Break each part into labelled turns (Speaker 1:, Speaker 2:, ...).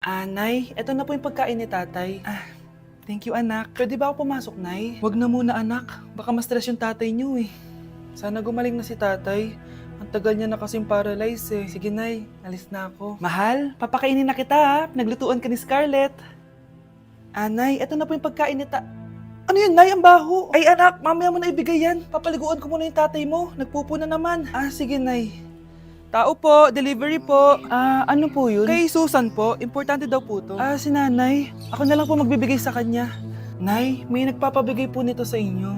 Speaker 1: Nay, eto na po yung pagkain ni tatay. Thank you, anak. Pwede ba ako pumasok, Nay? Wag na muna, anak. Baka ma-stress yung tatay niyo eh. Sana gumaling na si tatay. Ang tagal niya na kasing paralyzed eh. Sige, Nay. Alis na ako. Mahal, papakainin na kita ha. Naglutuan ka ni Scarlett. Nay, eto na po yung pagkain ni Ano yun, Nay? Ang baho. Ay, anak, mamaya mo na ibigay yan. Papaliguan ko muna yung tatay mo. Nagpupo na naman. Sige, Nay. Tao po, delivery po. Ano po yun? Kay Susan po, importante daw po to. Si nanay. Ako na lang po magbibigay sa kanya. Nay, may nagpapabigay po nito sa inyo.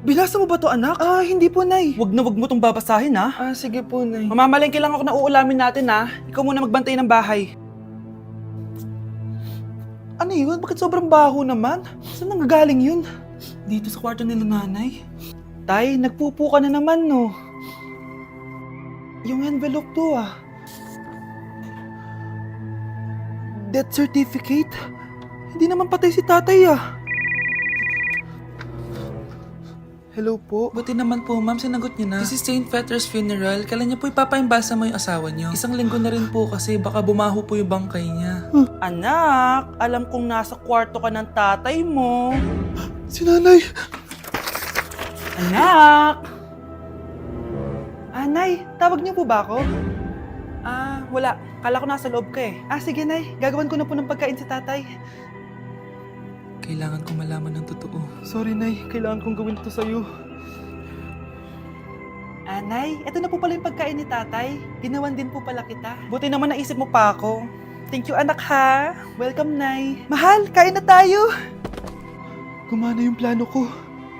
Speaker 1: Binasa mo ba to, anak? Hindi po, Nay. Wag mo tong babasahin, ha? Sige po, Nay. Mamamalengke lang ako na uulamin natin, ha? Ikaw muna magbantay ng bahay. Ano yun? Bakit sobrang baho naman? Saan nanggagaling yun? Dito sa kwarto nila nanay. Tay, nagpupo ka na naman, no? Yung envelope to, Death certificate? Hindi naman patay si tatay, Hello po. Buti naman po, ma'am, sinagot niyo na. This is St. Peter's Funeral. Kailan niya po ipapaimbasa mo yung asawa niyo? Isang linggo na rin po kasi baka bumaho po yung bangkay niya. Anak, alam kong nasa kwarto ka ng tatay mo. Si nanay! Anak! Nay, tawag niyo po ba ako? Wala. Kala ko nasa loob ka eh. Sige, Nay. Gagawan ko na po ng pagkain si tatay. Kailangan ko malaman ng totoo. Sorry, Nay. Kailangan kong gawin ito sa'yo. Nay, ito na po pala yung pagkain ni tatay. Ginawan din po pala kita. Buti naman naisip mo pa ako. Thank you, anak, ha. Welcome, Nay. Mahal, kain na tayo. Gumana yung plano ko.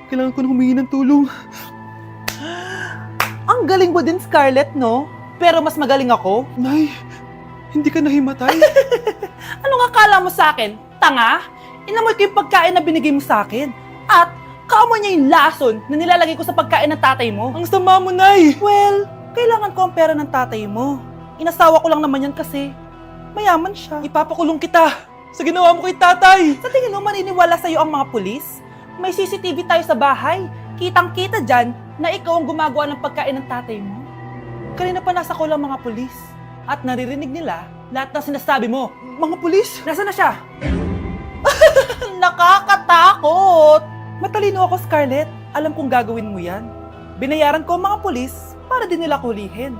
Speaker 1: Kailangan ko na humingi ng tulong. Ang galing mo din, Scarlett, no? Pero mas magaling ako. Nay, hindi ka nahimatay. Anong akala mo sa akin? Tanga? Inamoy ko yung pagkain na binigay mo sa akin. At kaamoy niya yung lason na nilalagay ko sa pagkain ng tatay mo. Ang sama mo, Nay! Well, kailangan ko ang pera ng tatay mo. Inasawa ko lang naman yan kasi mayaman siya. Ipapakulong kita sa ginawa mo kay tatay. Sa tingin mo maniniwala sa'yo ang mga pulis? May CCTV tayo sa bahay. Kitang-kita dyan na ikaw ang gumagawa ng pagkain ng tatay mo. Kanina pa nasa kulang mga pulis. At naririnig nila lahat ng sinasabi mo. Mga pulis? Nasaan na siya? Nakakatakot! Matalino ako, Scarlett. Alam kong gagawin mo yan. Binayaran ko ang mga pulis para din nila kulihin.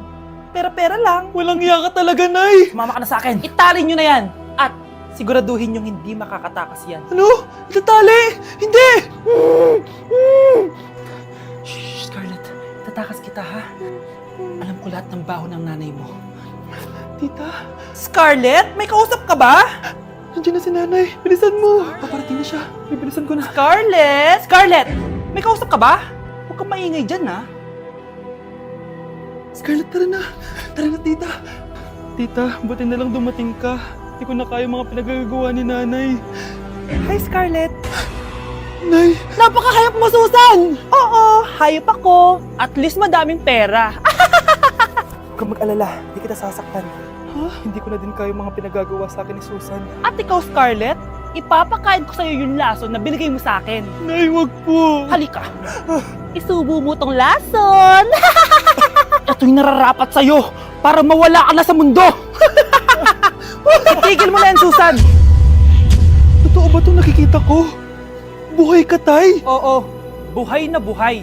Speaker 1: Pera-pera lang. Walang iya ka talaga, Nay! Sumama ka na sa akin. Itali nyo na yan. At siguraduhin yung hindi makakatakas yan. Ano? Itatali? Hindi! Shh, Scarlett. Tatakas kita, ha? Alam ko lahat ng baho ng nanay mo. Tita? Scarlett? May kausap ka ba? Nandiyan na si nanay. Bilisan mo. Paparating na siya. Bilisan ko na. Scarlett! Scarlett! May kausap ka ba? Huwag kang maingay dyan, ha? Scarlett, tara na. Tara na, tita. Tita, buti na lang dumating ka. Hindi ko na kaya mga pinagagawa ni nanay. Hi, Scarlett. Nay! Napakahayop mo, Susan! Oo, hayop ako. At least madaming pera. Huwag kang mag-alala, hindi kita sasaktan. Hindi ko na din kaya mga pinagagawa sa akin ni Susan. At ikaw, Scarlett, ipapakain ko sa'yo yung lason na binigay mo sa akin. Nay, wag po! Halika! Isubo mo tong lason! Ito'y nararapat sa'yo para mawala ka na sa mundo! Tigil mo na yan, Susan! Totoo ba itong nakikita ko? Buhay ka, Tay? Oo, buhay na buhay.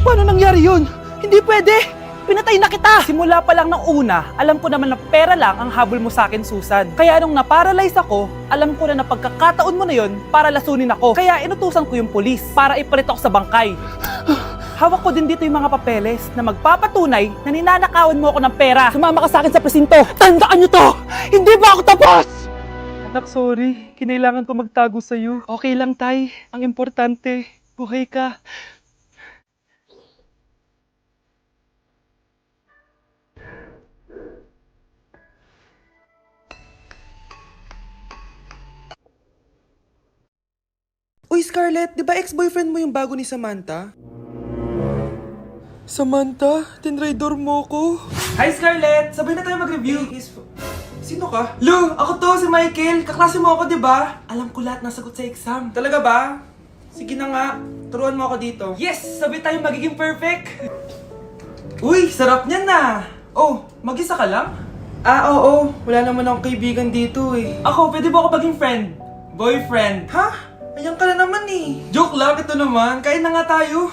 Speaker 1: Paano nangyari yun? Hindi pwede! Pinatay na kita! Simula pa lang ng una, alam ko naman na pera lang ang habol mo sa akin, Susan. Kaya nung naparalyze ako, alam ko na na pagkakataon mo na yon para lasunin ako. Kaya inutusan ko yung polis para ipalit ako sa bangkay. Hawak ko din dito yung mga papeles na magpapatunay na ninanakawan mo ako ng pera. Sumama ka sa akin sa presinto. Tandaan nyo to! Hindi ba ako tapos? Anak, sorry. Kinailangan ko magtago sa'yo. Okay lang, Tay. Ang importante, buhay ka. Uy, Scarlett, di ba ex-boyfriend mo yung bago ni Samantha? Samantha, tinraidor mo ko. Hi, Scarlett! Sabay na tayo mag-review. Sino ka? Lu, ako to, si Michael. Kaklase mo ako, di ba? Alam ko lahat ng sagot sa exam. Talaga ba? Sige na nga, turuan mo ako dito. Yes! Sabay tayo magiging perfect! Uy, sarap niyan na! Oh, mag-isa ka lang? Oo. Wala naman akong kaibigan dito eh. Ako, pwede ba ako maging friend? Boyfriend. Ha? Ayan ka na naman eh. Joke lang, ito naman. Kain na nga tayo.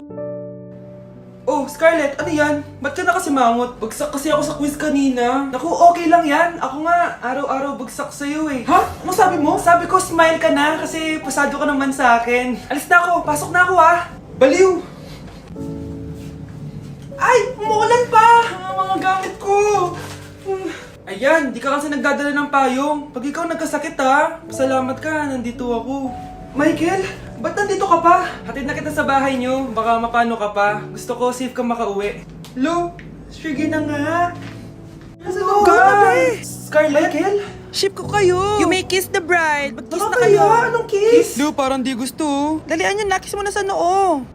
Speaker 1: Oh, Scarlett, ano yan? Ba't ka na kasi mangot? Bagsak kasi ako sa quiz kanina. Naku, okay lang yan. Ako nga, araw-araw bagsak sa'yo eh. Ha? Ano sabi mo? Sabi ko, smile ka na kasi pasado ka naman sa akin. Alis na ako, pasok na ako ah. Baliw! Ay, umuulan pa! Ang mga gamit ko! Ayan, di ka kasi nagdadala ng payong. Pag ikaw nagkasakit ha, salamat ka, nandito ako. Michael, ba't nandito ka pa? Hatid na kita sa bahay niyo, baka mapano ka pa. Gusto ko safe ka makauwi. Lo, sige na nga. Hello ka! Scarlett? Michael?
Speaker 2: Ship ko kayo! You may kiss the bride! Mag-kiss na
Speaker 1: Baka
Speaker 2: kayo!
Speaker 1: kaya? Anong kiss?
Speaker 2: Lo, parang di gusto. Dalian nyo, nakis mo na sa noo!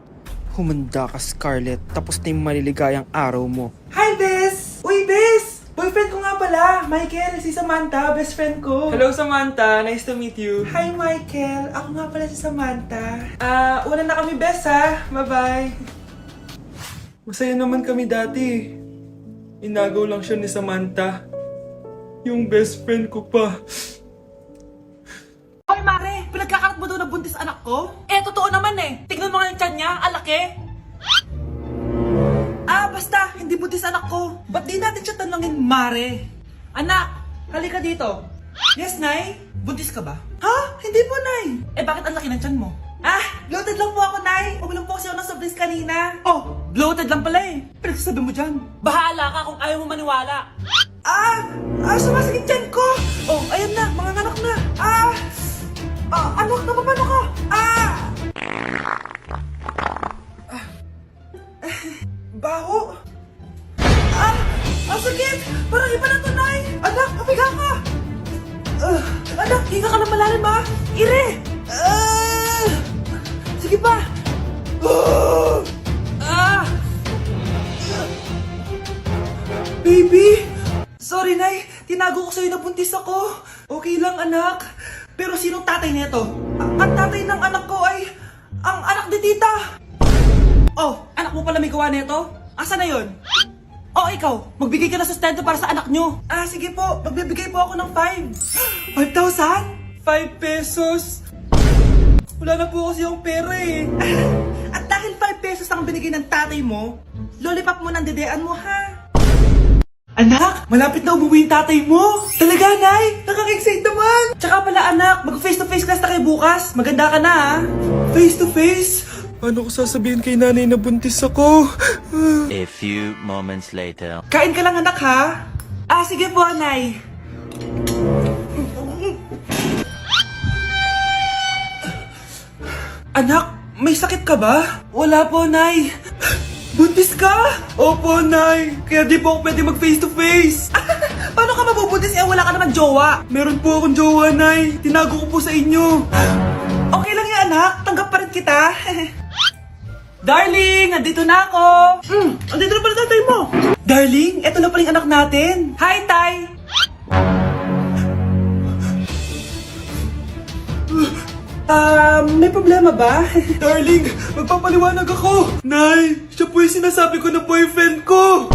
Speaker 2: Humanda ka, Scarlett. Tapos na yung maliligayang araw mo.
Speaker 1: Hi, Bes! Uy, Bes! Boyfriend ko nga pala, Michael, si Samantha, best friend ko. Hello, Samantha. Nice to meet you. Hi, Michael. Ako nga pala si Samantha. Una na kami, Bes, ha? Bye-bye. Masaya naman kami dati. Inagaw lang siya ni Samantha. Yung best friend ko pa.
Speaker 3: Hoy Mare, pinagkakalat mo daw na buntis anak ko? Eh, totoo naman eh. Tignan mo nga yung tiyan niya, alaki. Basta, hindi buntis anak ko. Ba't di natin siya tanongin, Mare? Anak, halika dito. Yes, Nay? Buntis ka ba? Ha? Hindi po, Nay. Eh, bakit ang laki ng tiyan mo? Bloated lang po ako, Nay. Uminom po kasi ako ng soft drinks kanina. Oh, bloated lang pala eh. Pinagsasabi mo dyan. Bahala ka kung ayaw mo maniwala. Sumasakit tiyan ko. Oh, ayan na, mga anak na. Anak, napapano ka? Baho. Ang sakit! Parang iba na to, Nay! Anak, papiga ka! Anak, hinga ka na malalim, ha? Ire! Sige pa! Baby! Sorry, Nay. Tinago ko sa'yo na buntis ako. Okay lang, anak. Pero sinong tatay nito? Ang tatay ng anak ko ay ang anak ni tita. Oh, anak mo pala may gawa nito? Asa na yun? Oh, ikaw, magbigay ka na sustento para sa anak nyo. Sige po, magbibigay po ako ng 5. 5,000? 5 pesos? Wala na po kasi yung pera eh. At dahil 5 pesos ang binigay ng tatay mo, lollipop mo ng dedean mo, ha? Anak, malapit na umuwi yung tatay mo. Talaga, Nay? Nakaka-excite naman. Tsaka pala, anak, mag-face-to-face class na kayo bukas. Maganda ka na, ha? Face-to-face? Paano ko sasabihin kay nanay na buntis ako?
Speaker 4: A few moments later.
Speaker 3: Kain ka lang, anak, ha? Sige po, Nay. Anak, may sakit ka ba? Wala po, Nay. Buntis ka? Opo, Nay. Kaya di po ako pwede mag-face-to-face. Paano ka mabubuntis wala ka naman jowa? Meron po akong jowa, Nay. Tinago ko po sa inyo. Okay lang yan, anak. Tanggap pa rin kita. Darling, andito na ako. Andito na pala tatay mo. Darling, eto na pala yung anak natin. Hi, Tay. May problema ba?
Speaker 1: Darling, magpapaliwanag ako. Nay, siya po yung sinasabi ko na boyfriend ko.